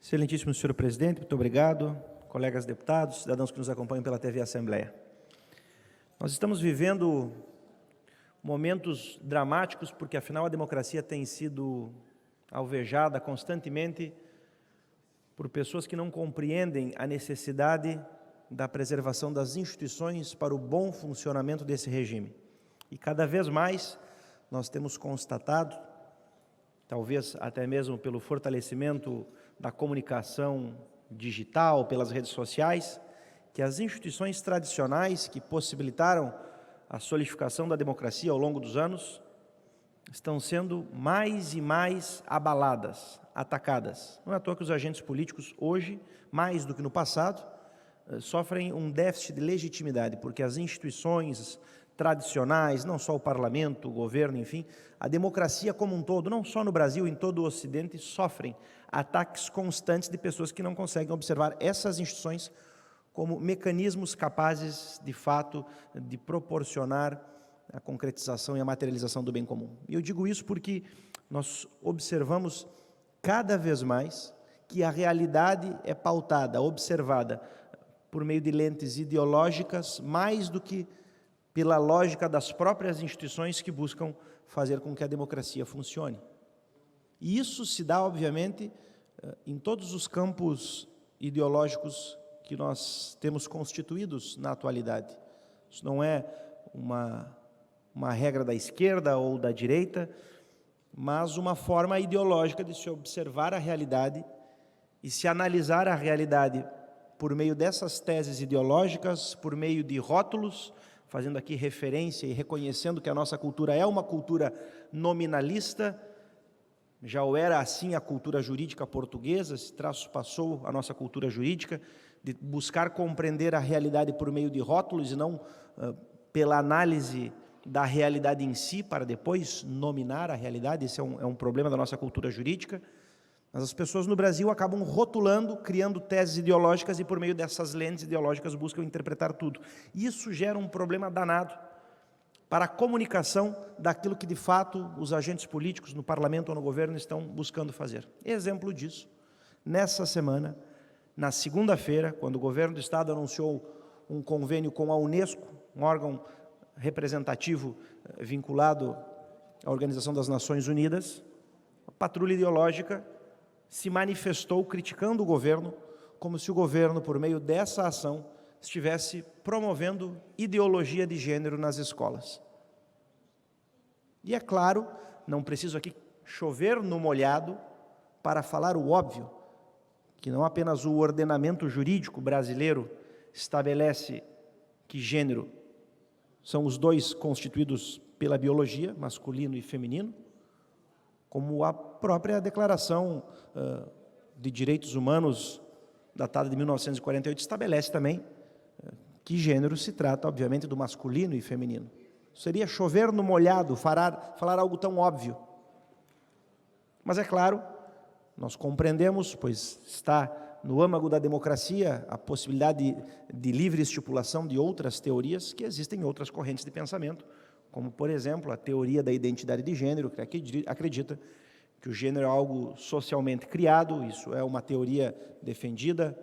Excelentíssimo senhor presidente, muito obrigado, colegas deputados, cidadãos que nos acompanham pela TV Assembleia. Nós estamos vivendo momentos dramáticos porque, afinal, a democracia tem sido alvejada constantemente por pessoas que não compreendem a necessidade da preservação das instituições para o bom funcionamento desse regime. E cada vez mais nós temos constatado, talvez até mesmo pelo fortalecimento da comunicação digital, pelas redes sociais, que as instituições tradicionais que possibilitaram a solidificação da democracia ao longo dos anos estão sendo mais e mais abaladas, atacadas. Não é à toa que os agentes políticos hoje, mais do que no passado, sofrem um déficit de legitimidade, porque as instituições tradicionais, não só o parlamento, o governo, enfim, a democracia como um todo, não só no Brasil, em todo o Ocidente, sofrem ataques constantes de pessoas que não conseguem observar essas instituições como mecanismos capazes, de fato, de proporcionar a concretização e a materialização do bem comum. E eu digo isso porque nós observamos cada vez mais que a realidade é pautada, observada por meio de lentes ideológicas, mais do que pela lógica das próprias instituições que buscam fazer com que a democracia funcione. E isso se dá, obviamente, em todos os campos ideológicos que nós temos constituídos na atualidade. Isso não é uma regra da esquerda ou da direita, mas uma forma ideológica de se observar a realidade e se analisar a realidade por meio dessas teses ideológicas, por meio de rótulos, fazendo aqui referência e reconhecendo que a nossa cultura é uma cultura nominalista. Já o era assim a cultura jurídica portuguesa, esse traço passou a nossa cultura jurídica, de buscar compreender a realidade por meio de rótulos e não pela análise da realidade em si, para depois nominar a realidade. Esse é um problema da nossa cultura jurídica. Mas as pessoas no Brasil acabam rotulando, criando teses ideológicas e por meio dessas lentes ideológicas buscam interpretar tudo. Isso gera um problema danado para a comunicação daquilo que de fato os agentes políticos no parlamento ou no governo estão buscando fazer. Exemplo disso, nessa semana, na segunda-feira, quando o governo do estado anunciou um convênio com a Unesco, um órgão representativo vinculado à Organização das Nações Unidas, a patrulha ideológica se manifestou criticando o governo, como se o governo, por meio dessa ação, estivesse promovendo ideologia de gênero nas escolas. E é claro, não preciso aqui chover no molhado para falar o óbvio, que não apenas o ordenamento jurídico brasileiro estabelece que gênero são os dois constituídos pela biologia, masculino e feminino, como a própria Declaração de Direitos Humanos, datada de 1948, estabelece também que gênero se trata, obviamente, do masculino e feminino. Seria chover no molhado falar algo tão óbvio. Mas é claro, nós compreendemos, pois está no âmago da democracia a possibilidade de livre estipulação de outras teorias que existem em outras correntes de pensamento, como, por exemplo, a teoria da identidade de gênero, que acredita que o gênero é algo socialmente criado. Isso é uma teoria defendida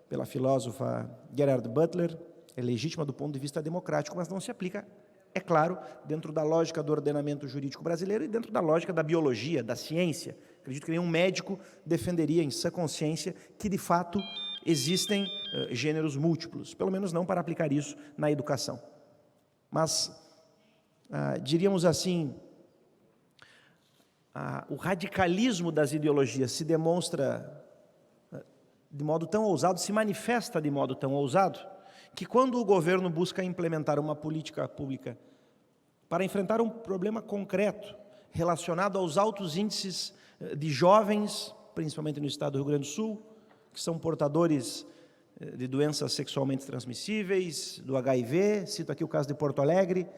pela filósofa Gerard Butler, é legítima do ponto de vista democrático, mas não se aplica, é claro, dentro da lógica do ordenamento jurídico brasileiro e dentro da lógica da biologia, da ciência. Acredito que nenhum médico defenderia em sã consciência que, de fato, existem gêneros múltiplos, pelo menos não para aplicar isso na educação. Mas, diríamos assim, o radicalismo das ideologias se demonstra de modo tão ousado, se manifesta de modo tão ousado, que quando o governo busca implementar uma política pública para enfrentar um problema concreto relacionado aos altos índices de jovens, principalmente no estado do Rio Grande do Sul, que são portadores de doenças sexualmente transmissíveis, do HIV, cito aqui o caso de Porto Alegre,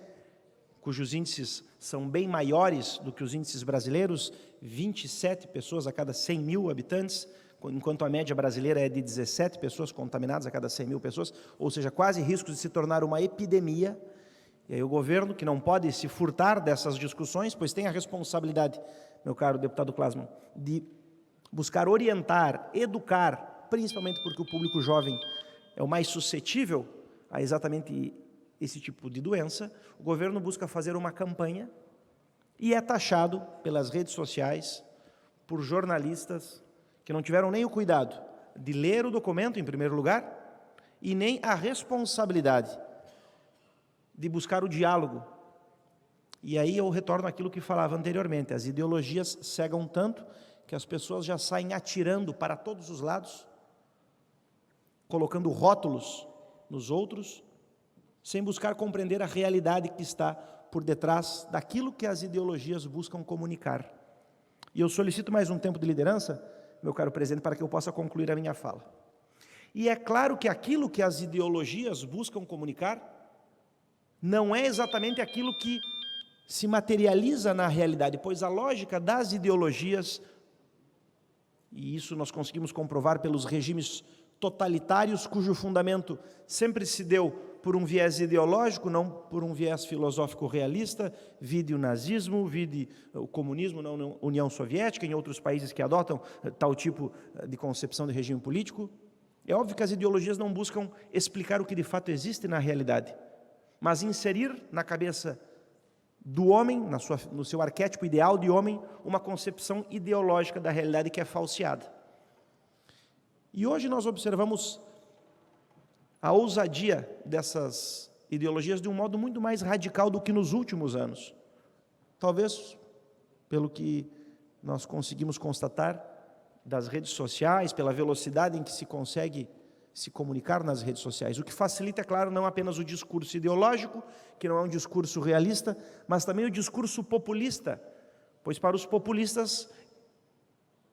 cujos índices são bem maiores do que os índices brasileiros, 27 pessoas a cada 100 mil habitantes, enquanto a média brasileira é de 17 pessoas contaminadas a cada 100 mil pessoas, ou seja, quase riscos de se tornar uma epidemia. E aí o governo, que não pode se furtar dessas discussões, pois tem a responsabilidade, meu caro deputado Klasman, de buscar orientar, educar, principalmente porque o público jovem é o mais suscetível a exatamente esse tipo de doença, o governo busca fazer uma campanha e é taxado pelas redes sociais, por jornalistas que não tiveram nem o cuidado de ler o documento, em primeiro lugar, e nem a responsabilidade de buscar o diálogo. E aí eu retorno àquilo que falava anteriormente, as ideologias cegam tanto que as pessoas já saem atirando para todos os lados, colocando rótulos nos outros, sem buscar compreender a realidade que está por detrás daquilo que as ideologias buscam comunicar. E eu solicito mais um tempo de liderança, meu caro presidente, para que eu possa concluir a minha fala. E é claro que aquilo que as ideologias buscam comunicar não é exatamente aquilo que se materializa na realidade, pois a lógica das ideologias, e isso nós conseguimos comprovar pelos regimes totalitários, cujo fundamento sempre se deu por um viés ideológico, não por um viés filosófico realista, vide o nazismo, vide o comunismo na União Soviética, em outros países que adotam tal tipo de concepção de regime político. É óbvio que as ideologias não buscam explicar o que de fato existe na realidade, mas inserir na cabeça do homem, no seu arquétipo ideal de homem, uma concepção ideológica da realidade que é falseada. E hoje nós observamos a ousadia dessas ideologias de um modo muito mais radical do que nos últimos anos. Talvez, pelo que nós conseguimos constatar das redes sociais, pela velocidade em que se consegue se comunicar nas redes sociais, o que facilita, é claro, não apenas o discurso ideológico, que não é um discurso realista, mas também o discurso populista, pois para os populistas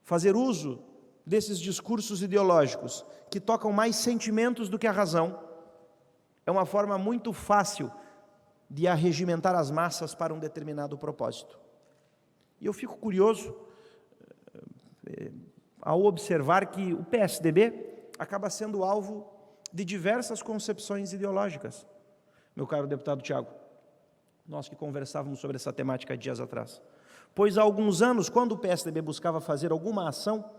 fazer uso desses discursos ideológicos que tocam mais sentimentos do que a razão é uma forma muito fácil de arregimentar as massas para um determinado propósito. E eu fico curioso ao observar que o PSDB acaba sendo alvo de diversas concepções ideológicas. Meu caro deputado Tiago, nós que conversávamos sobre essa temática dias atrás, pois há alguns anos, quando o PSDB buscava fazer alguma ação,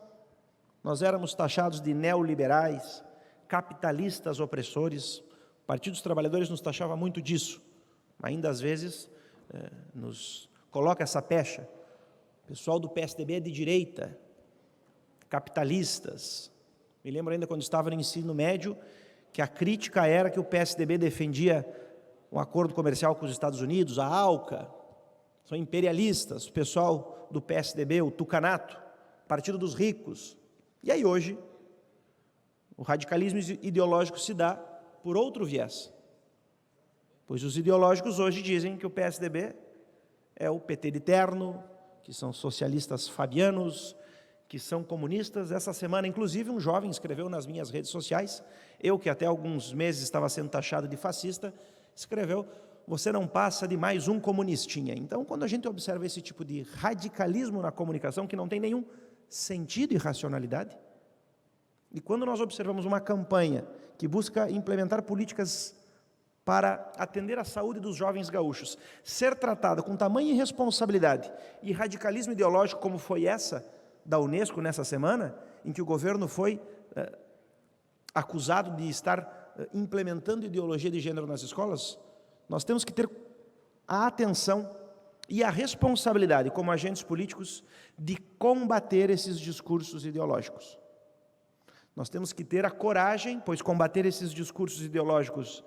nós éramos taxados de neoliberais, capitalistas opressores. O Partido dos Trabalhadores nos taxava muito disso, ainda às vezes nos coloca essa pecha. O pessoal do PSDB é de direita, capitalistas. Me lembro ainda quando estava no ensino médio, que a crítica era que o PSDB defendia um acordo comercial com os Estados Unidos, a ALCA, são imperialistas, o pessoal do PSDB, o tucanato, Partido dos Ricos. E aí hoje, o radicalismo ideológico se dá por outro viés, pois os ideológicos hoje dizem que o PSDB é o PT de terno, que são socialistas fabianos, que são comunistas. Essa semana, inclusive, um jovem escreveu nas minhas redes sociais, eu que até alguns meses estava sendo taxado de fascista, escreveu: você não passa de mais um comunistinha. Então, quando a gente observa esse tipo de radicalismo na comunicação, que não tem nenhum sentido e racionalidade, e quando nós observamos uma campanha que busca implementar políticas para atender à saúde dos jovens gaúchos, ser tratada com tamanha irresponsabilidade e radicalismo ideológico como foi essa da Unesco nessa semana, em que o governo foi acusado de estar implementando ideologia de gênero nas escolas, nós temos que ter a atenção e a responsabilidade, como agentes políticos, de combater esses discursos ideológicos. Nós temos que ter a coragem, pois combater esses discursos ideológicos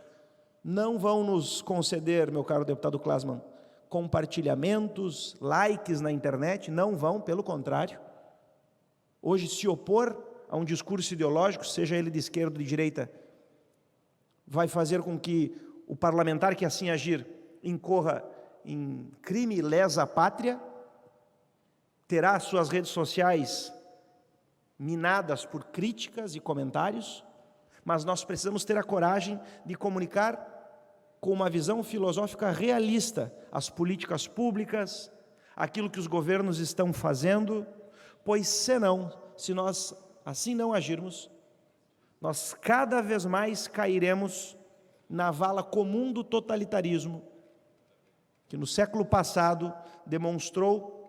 não vão nos conceder, meu caro deputado Klasman, compartilhamentos, likes na internet, não vão, pelo contrário. Hoje, se opor a um discurso ideológico, seja ele de esquerda ou de direita, vai fazer com que o parlamentar que assim agir incorra em crime lesa pátria, terá suas redes sociais minadas por críticas e comentários, mas nós precisamos ter a coragem de comunicar com uma visão filosófica realista as políticas públicas, aquilo que os governos estão fazendo, pois senão, se nós assim não agirmos, nós cada vez mais cairemos na vala comum do totalitarismo, que no século passado demonstrou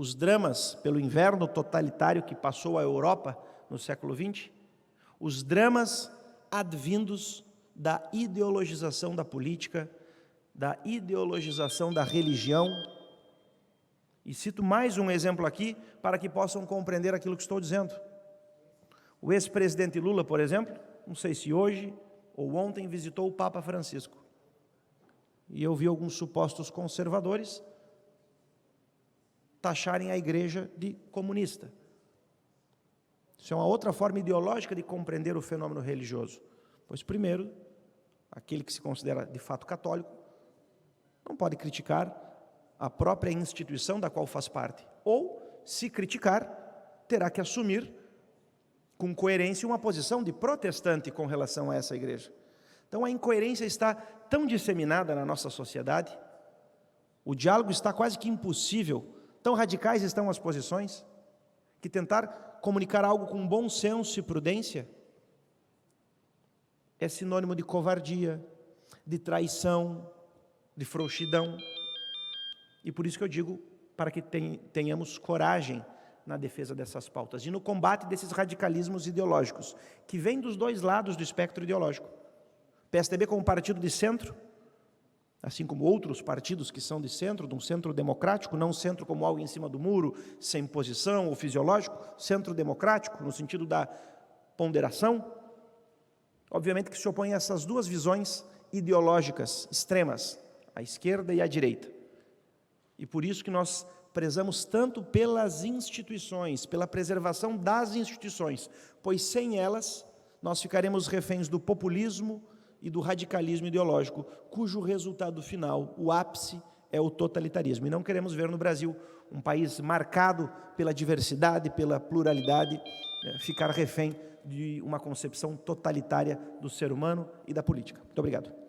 os dramas pelo inverno totalitário que passou a Europa no século XX, os dramas advindos da ideologização da política, da ideologização da religião. E cito mais um exemplo aqui para que possam compreender aquilo que estou dizendo. O ex-presidente Lula, por exemplo, não sei se hoje ou ontem, visitou o Papa Francisco. E eu vi alguns supostos conservadores taxarem a igreja de comunista. Isso é uma outra forma ideológica de compreender o fenômeno religioso. Pois, primeiro, aquele que se considera de fato católico não pode criticar a própria instituição da qual faz parte. Ou, se criticar, terá que assumir com coerência uma posição de protestante com relação a essa igreja. Então, a incoerência está tão disseminada na nossa sociedade, o diálogo está quase que impossível, tão radicais estão as posições, que tentar comunicar algo com bom senso e prudência é sinônimo de covardia, de traição, de frouxidão. E por isso que eu digo, para que tenhamos coragem na defesa dessas pautas e no combate desses radicalismos ideológicos, que vêm dos dois lados do espectro ideológico. PSDB como partido de centro, assim como outros partidos que são de centro, de um centro democrático, não centro como algo em cima do muro, sem posição ou fisiológico, centro democrático, no sentido da ponderação. Obviamente que se opõe a essas duas visões ideológicas extremas, a esquerda e a direita. E por isso que nós prezamos tanto pelas instituições, pela preservação das instituições, pois sem elas nós ficaremos reféns do populismo e do radicalismo ideológico, cujo resultado final, o ápice, é o totalitarismo. E não queremos ver no Brasil um país marcado pela diversidade, pela pluralidade, ficar refém de uma concepção totalitária do ser humano e da política. Muito obrigado.